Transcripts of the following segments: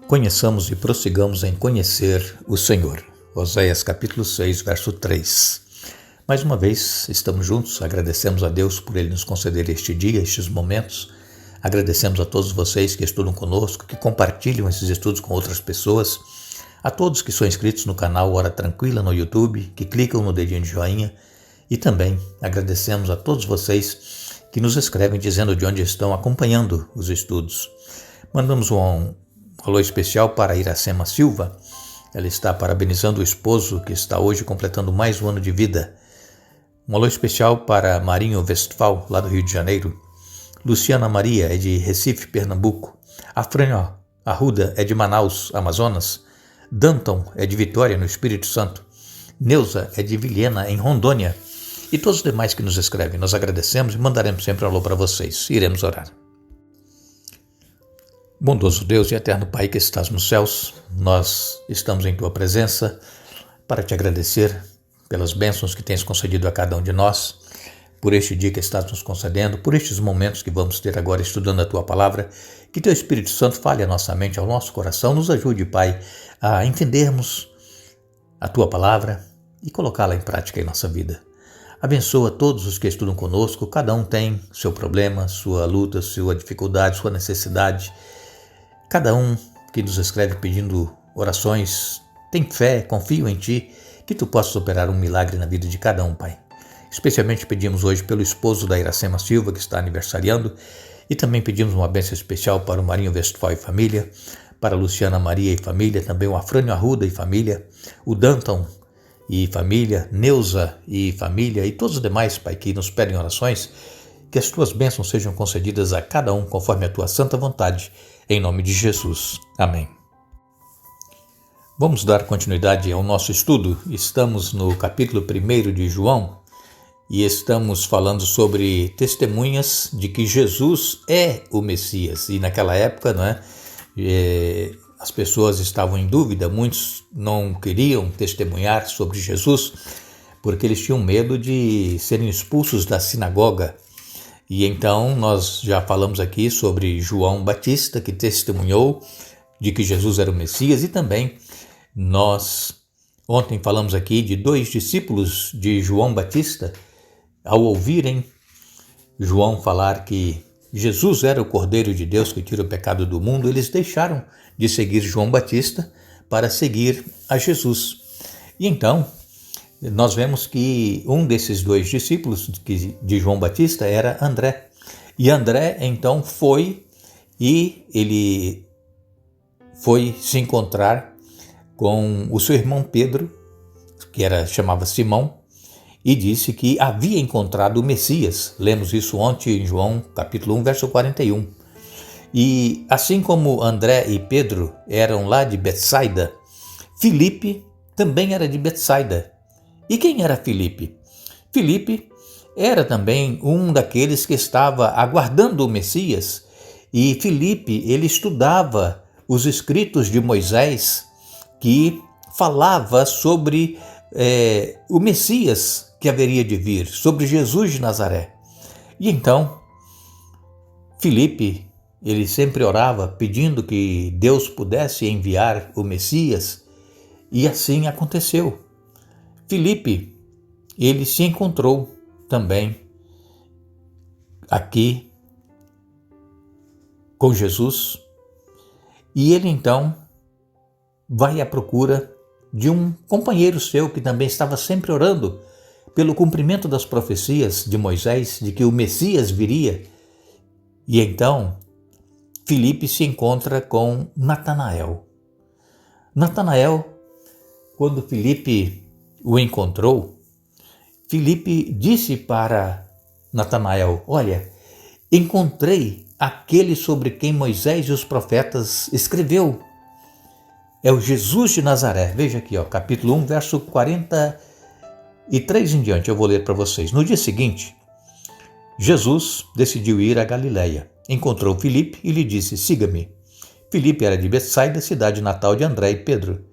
Conheçamos e prossigamos em conhecer o Senhor. Oséias capítulo 6, verso 3. Mais uma vez, estamos juntos, agradecemos a Deus por Ele nos conceder este dia, estes momentos. Agradecemos a todos vocês que estudam conosco, que compartilham esses estudos com outras pessoas, a todos que são inscritos no canal Hora Tranquila no YouTube, que clicam no dedinho de joinha, e também agradecemos a todos vocês que nos escrevem dizendo de onde estão acompanhando os estudos. Mandamos um alô especial para Iracema Silva. Ela está parabenizando o esposo que está hoje completando mais um ano de vida. Um alô especial para Marinho Westphal, lá do Rio de Janeiro. Luciana Maria é de Recife, Pernambuco. Afrânio Arruda é de Manaus, Amazonas. Danton é de Vitória, no Espírito Santo. Neuza é de Vilhena, em Rondônia. E todos os demais que nos escrevem, nós agradecemos e mandaremos sempre um alô para vocês. Iremos orar. Bondoso Deus e eterno Pai que estás nos céus, nós estamos em Tua presença para Te agradecer pelas bênçãos que Tens concedido a cada um de nós, por este dia que estás nos concedendo, por estes momentos que vamos ter agora estudando a Tua Palavra, que Teu Espírito Santo fale à nossa mente, ao nosso coração, nos ajude, Pai, a entendermos a Tua Palavra e colocá-la em prática em nossa vida. Abençoa todos os que estudam conosco, cada um tem seu problema, sua luta, sua dificuldade, sua necessidade. Cada um que nos escreve pedindo orações, tem fé, confio em Ti, que Tu possas operar um milagre na vida de cada um, Pai. Especialmente pedimos hoje pelo esposo da Iracema Silva, que está aniversariando, e também pedimos uma bênção especial para o Marinho Westphal e família, para a Luciana Maria e família, também o Afrânio Arruda e família, o Danton e família, Neuza e família, e todos os demais, Pai, que nos pedem orações, que as Tuas bênçãos sejam concedidas a cada um conforme a Tua santa vontade, em nome de Jesus. Amém. Vamos dar continuidade ao nosso estudo. Estamos no capítulo 1 de João e estamos falando sobre testemunhas de que Jesus é o Messias. E naquela época, as pessoas estavam em dúvida, muitos não queriam testemunhar sobre Jesus porque eles tinham medo de serem expulsos da sinagoga. E então nós já falamos aqui sobre João Batista, que testemunhou de que Jesus era o Messias, e também nós ontem falamos aqui de 2 discípulos de João Batista, ao ouvirem João falar que Jesus era o Cordeiro de Deus que tira o pecado do mundo, eles deixaram de seguir João Batista para seguir a Jesus. E então nós vemos que um desses 2 discípulos de João Batista era André. E André, então, foi se encontrar com o seu irmão Pedro, que chamava Simão, e disse que havia encontrado o Messias. Lemos isso ontem em João, capítulo 1, verso 41. E assim como André e Pedro eram lá de Betsaida, Filipe também era de Betsaida. E quem era Filipe? Filipe era também um daqueles que estava aguardando o Messias, e Filipe, ele estudava os escritos de Moisés, que falava sobre o Messias que haveria de vir, sobre Jesus de Nazaré. E então, Filipe, ele sempre orava pedindo que Deus pudesse enviar o Messias, e assim aconteceu. Filipe, ele se encontrou também aqui com Jesus, e ele então vai à procura de um companheiro seu que também estava sempre orando pelo cumprimento das profecias de Moisés, de que o Messias viria. E então Filipe se encontra com Natanael. Natanael, quando Filipe o encontrou, Filipe disse para Natanael: olha, encontrei aquele sobre quem Moisés e os profetas escreveu. É o Jesus de Nazaré. Veja aqui, capítulo 1, verso 43 em diante, eu vou ler para vocês. No dia seguinte, Jesus decidiu ir a Galiléia. Encontrou Filipe e lhe disse: siga-me. Filipe era de Betsaida, cidade natal de André e Pedro.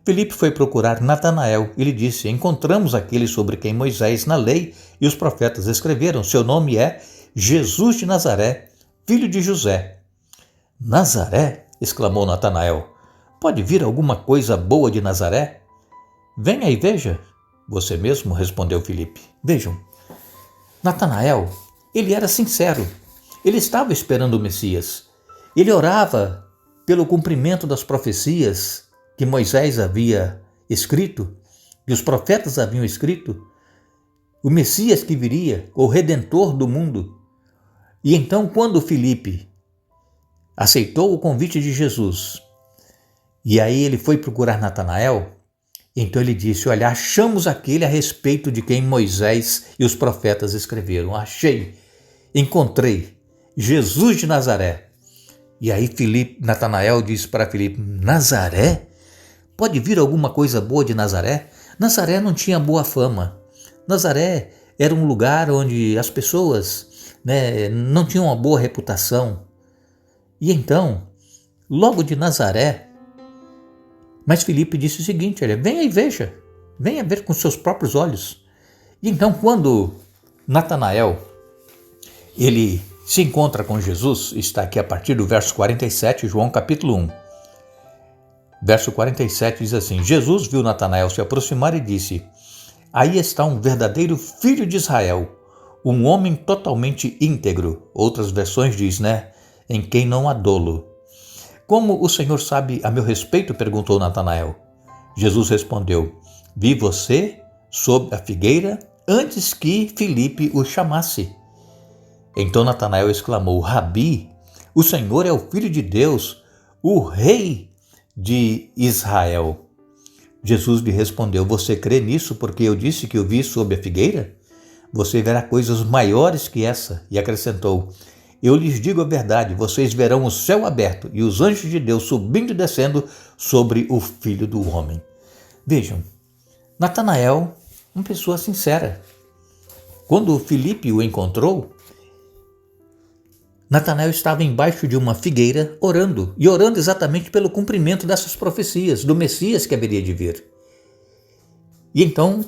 Filipe foi procurar Natanael e lhe disse: encontramos aquele sobre quem Moisés na lei e os profetas escreveram. Seu nome é Jesus de Nazaré, filho de José. Nazaré? Exclamou Natanael. pode vir alguma coisa boa de Nazaré? Venha e veja. Você mesmo, respondeu Filipe. Vejam, Natanael, ele era sincero. Ele estava esperando o Messias. Ele orava pelo cumprimento das profecias que Moisés havia escrito, que os profetas haviam escrito, o Messias que viria, o Redentor do mundo. E então, quando Filipe aceitou o convite de Jesus, e aí ele foi procurar Natanael, então ele disse, olha, achamos aquele a respeito de quem Moisés e os profetas escreveram. Achei, encontrei, Jesus de Nazaré. E aí Natanael disse para Filipe, Nazaré? Pode vir alguma coisa boa de Nazaré? Nazaré não tinha boa fama. Nazaré era um lugar onde as pessoas não tinham uma boa reputação. E então, logo de Nazaré, mas Filipe disse o seguinte, olha, venha e veja, venha ver com seus próprios olhos. E então, quando Natanael, ele se encontra com Jesus, está aqui a partir do verso 47, João capítulo 1. Verso 47 diz assim, Jesus viu Natanael se aproximar e disse, aí está um verdadeiro filho de Israel, um homem totalmente íntegro. Outras versões diz, em quem não há dolo. Como o Senhor sabe a meu respeito? Perguntou Natanael. Jesus respondeu, vi você sob a figueira antes que Filipe o chamasse. Então Natanael exclamou, Rabi, o Senhor é o Filho de Deus, o Rei de Israel. Jesus lhe respondeu, você crê nisso porque eu disse que o vi sob a figueira? Você verá coisas maiores que essa. E acrescentou, eu lhes digo a verdade, vocês verão o céu aberto e os anjos de Deus subindo e descendo sobre o Filho do Homem. Vejam, Natanael, uma pessoa sincera. Quando Filipe o encontrou, Natanael estava embaixo de uma figueira orando, e orando exatamente pelo cumprimento dessas profecias, do Messias que haveria de vir. E então,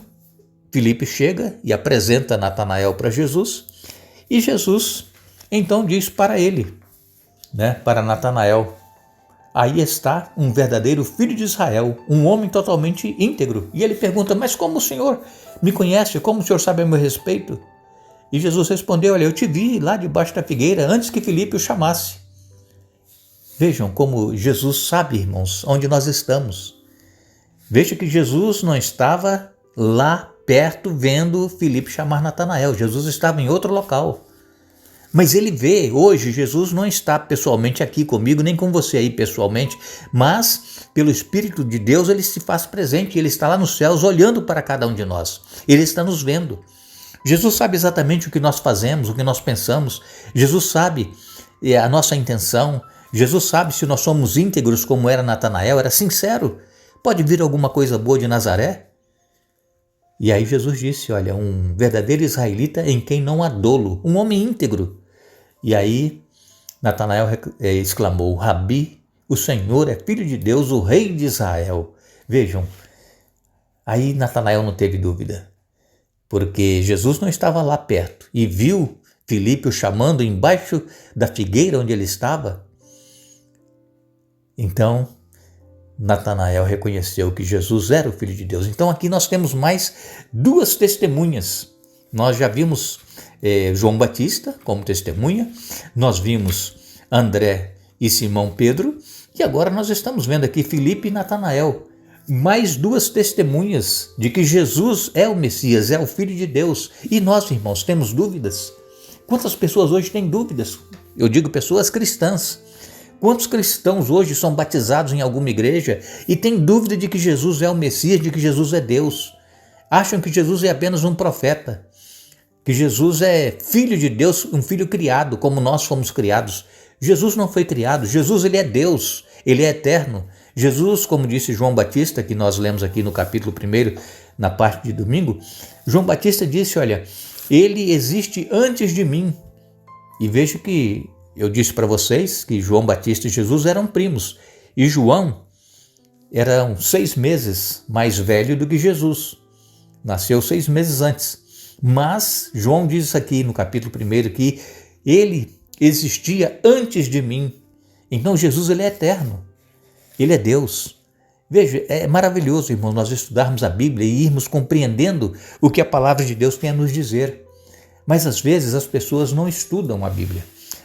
Filipe chega e apresenta Natanael para Jesus, e Jesus então diz para ele, para Natanael, aí está um verdadeiro filho de Israel, um homem totalmente íntegro. E ele pergunta, mas como o Senhor me conhece, como o Senhor sabe a meu respeito? E Jesus respondeu, olha, eu te vi lá debaixo da figueira antes que Filipe o chamasse. Vejam como Jesus sabe, irmãos, onde nós estamos. Veja que Jesus não estava lá perto vendo Filipe chamar Natanael. Jesus estava em outro local. Mas ele vê, hoje Jesus não está pessoalmente aqui comigo, nem com você aí pessoalmente, mas pelo Espírito de Deus ele se faz presente, ele está lá nos céus olhando para cada um de nós. Ele está nos vendo. Jesus sabe exatamente o que nós fazemos, o que nós pensamos. Jesus sabe a nossa intenção. Jesus sabe se nós somos íntegros como era Natanael, era sincero. Pode vir alguma coisa boa de Nazaré? E aí Jesus disse, olha, um verdadeiro israelita em quem não há dolo, um homem íntegro. E aí Natanael exclamou, Rabi, o Senhor é Filho de Deus, o Rei de Israel. Vejam, aí Natanael não teve dúvida. Porque Jesus não estava lá perto e viu Filipe o chamando embaixo da figueira onde ele estava. Então, Natanael reconheceu que Jesus era o Filho de Deus. Então aqui nós temos mais duas testemunhas. Nós já vimos João Batista como testemunha, nós vimos André e Simão Pedro, e agora nós estamos vendo aqui Filipe e Natanael. Mais duas testemunhas de que Jesus é o Messias, é o Filho de Deus. E nós, irmãos, temos dúvidas? Quantas pessoas hoje têm dúvidas? Eu digo pessoas cristãs. Quantos cristãos hoje são batizados em alguma igreja e têm dúvida de que Jesus é o Messias, de que Jesus é Deus? Acham que Jesus é apenas um profeta, que Jesus é filho de Deus, um filho criado, como nós fomos criados. Jesus não foi criado, Jesus ele é Deus, ele é eterno. Jesus, como disse João Batista, que nós lemos aqui no capítulo 1, na parte de domingo, João Batista disse, olha, ele existe antes de mim. E veja que eu disse para vocês que João Batista e Jesus eram primos, e João era 6 meses mais velho do que Jesus, nasceu 6 meses antes. Mas João diz aqui no capítulo 1 que ele existia antes de mim. Então Jesus ele é eterno. Ele é Deus. Veja, é maravilhoso, irmão, nós estudarmos a Bíblia e irmos compreendendo o que a palavra de Deus tem a nos dizer. Mas às vezes as pessoas não estudam a Bíblia.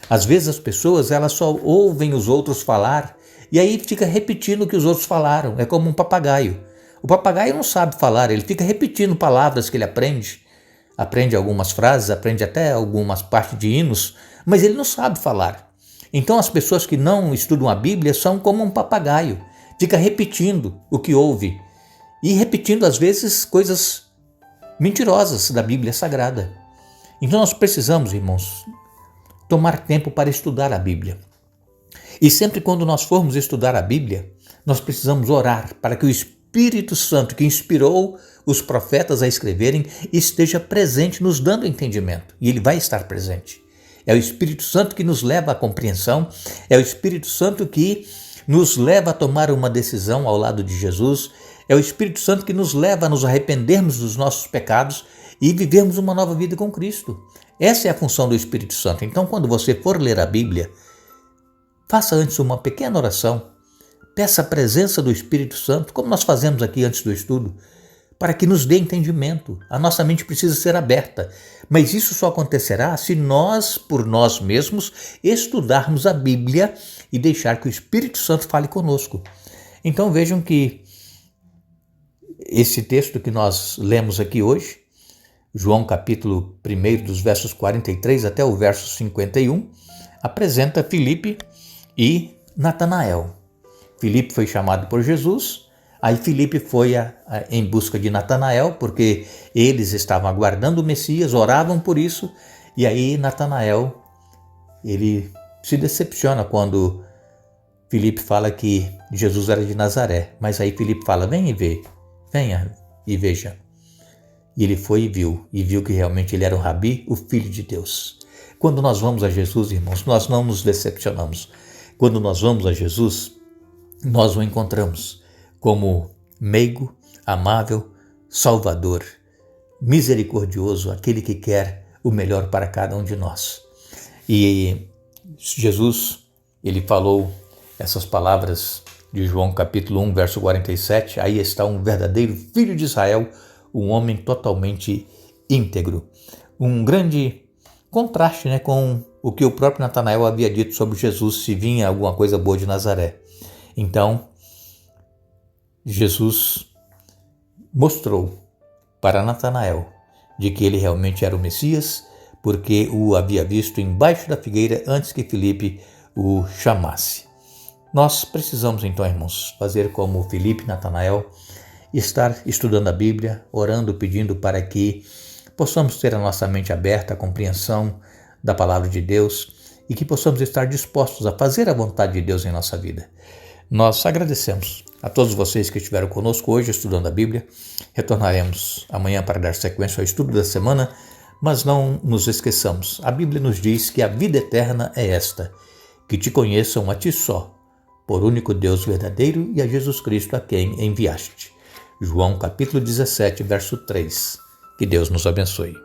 Às vezes as pessoas elas só ouvem os outros falar e aí fica repetindo o que os outros falaram. É como um papagaio. O papagaio não sabe falar, ele fica repetindo palavras que ele aprende. Aprende algumas frases, aprende até algumas partes de hinos, mas ele não sabe falar. Então as pessoas que não estudam a Bíblia são como um papagaio. Fica repetindo o que ouve e repetindo às vezes coisas mentirosas da Bíblia Sagrada. Então nós precisamos, irmãos, tomar tempo para estudar a Bíblia. E sempre quando nós formos estudar a Bíblia, nós precisamos orar para que o Espírito Santo que inspirou os profetas a escreverem esteja presente nos dando entendimento. E ele vai estar presente. É o Espírito Santo que nos leva à compreensão, é o Espírito Santo que nos leva a tomar uma decisão ao lado de Jesus, é o Espírito Santo que nos leva a nos arrependermos dos nossos pecados e vivermos uma nova vida com Cristo. Essa é a função do Espírito Santo. Então, quando você for ler a Bíblia, faça antes uma pequena oração, peça a presença do Espírito Santo, como nós fazemos aqui antes do estudo, para que nos dê entendimento. A nossa mente precisa ser aberta, mas isso só acontecerá se nós, por nós mesmos, estudarmos a Bíblia e deixar que o Espírito Santo fale conosco. Então vejam que esse texto que nós lemos aqui hoje, João capítulo 1, dos versos 43 até o verso 51, apresenta Filipe e Natanael. Filipe foi chamado por Jesus, aí Filipe foi em busca de Natanael, porque eles estavam aguardando o Messias, oravam por isso, e aí Natanael, ele se decepciona quando Filipe fala que Jesus era de Nazaré, mas aí Filipe fala, venha e veja. E ele foi e viu que realmente ele era o Rabi, o Filho de Deus. Quando nós vamos a Jesus, irmãos, nós não nos decepcionamos. Quando nós vamos a Jesus, nós o encontramos como meigo, amável, salvador, misericordioso, aquele que quer o melhor para cada um de nós. E Jesus, ele falou essas palavras de João capítulo 1, verso 47, aí está um verdadeiro filho de Israel, um homem totalmente íntegro. Um grande contraste, com o que o próprio Natanael havia dito sobre Jesus, se vinha alguma coisa boa de Nazaré. Então, Jesus mostrou para Natanael de que ele realmente era o Messias, porque o havia visto embaixo da figueira antes que Filipe o chamasse. Nós precisamos então, irmãos, fazer como Filipe e Natanael, estar estudando a Bíblia, orando, pedindo para que possamos ter a nossa mente aberta à compreensão da palavra de Deus e que possamos estar dispostos a fazer a vontade de Deus em nossa vida. Nós agradecemos a todos vocês que estiveram conosco hoje estudando a Bíblia. Retornaremos amanhã para dar sequência ao estudo da semana, mas não nos esqueçamos. A Bíblia nos diz que a vida eterna é esta, que te conheçam a ti só, por único Deus verdadeiro e a Jesus Cristo a quem enviaste. João capítulo 17, verso 3. Que Deus nos abençoe.